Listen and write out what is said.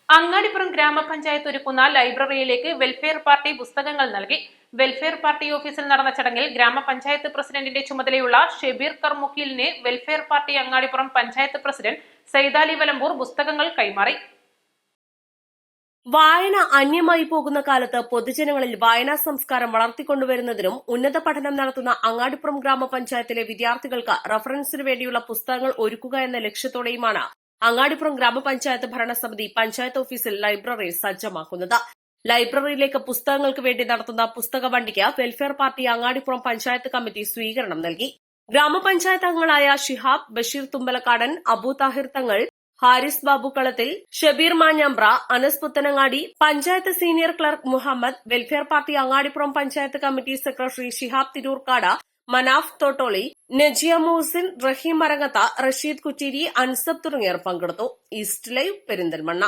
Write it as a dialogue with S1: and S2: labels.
S1: അങ്ങാടിപ്പുറം ഗ്രാമപഞ്ചായത്ത് ഒരുക്കുന്ന ലൈബ്രറിയിലേക്ക് welfare party പുസ്തകങ്ങൾ നൽകി. വെൽഫെയർ പാർട്ടി ഓഫീസിൽ നടന്ന ചടങ്ങിൽ ഗ്രാമപഞ്ചായത്ത് പ്രസിഡന്റിന്റെ ചുമതലയുള്ള ഷെബീർ കർമുക്കിലിന് welfare party Angadipuram panchayat president Saidali Valambur പുസ്തകങ്ങൾ കൈമാറി.
S2: വായന അന്യമായി പോകുന്ന കാലത്ത് പൊതുജനങ്ങളിൽ വായനാ സംസ്കാരം വളർത്തിക്കൊണ്ടുവരുന്നതിനും ഉന്നത പഠനം നടത്തുന്ന അങ്ങാടിപ്പുറം ഗ്രാമപഞ്ചായത്തിലെ വിദ്യാർത്ഥികൾക്ക് റഫറൻസിനു വേണ്ടിയുള്ള പുസ്തകങ്ങൾ ഒരുക്കുക എന്ന ലക്ഷ്യത്തോടെയുമാണ് അങ്ങാടിപ്പുറം ഗ്രാമപഞ്ചായത്ത് ഭരണസമിതി പഞ്ചായത്ത് ഓഫീസിൽ ലൈബ്രറി സജ്ജമാക്കുന്നത്. ലൈബ്രറിയിലേക്ക് പുസ്തകങ്ങൾക്ക് വേണ്ടി നടത്തുന്ന പുസ്തക വണ്ടിക്ക് welfare party Angadipuram panchayat committee സ്വീകരണം നൽകി. ഗ്രാമപഞ്ചായത്ത് അംഗങ്ങളായ ഷിഹാബ്, ബഷീർ തുമ്പലക്കാടൻ, അബു താഹിർ തങ്ങൾ, Haris Babu Kalathil, Shabeer Manjambra, Anas Puthanangadi, panchayat senior clerk Muhammad, welfare party Angadipuram panchayat committee secretary Shihab Thirurkad, Manaf Thottoli, Najiya Muhsin, Raheem Marangath, Rasheed Kutteeri, Ansab തുടങ്ങിയവർ പങ്കെടുത്തു. East Live Perinthalmanna.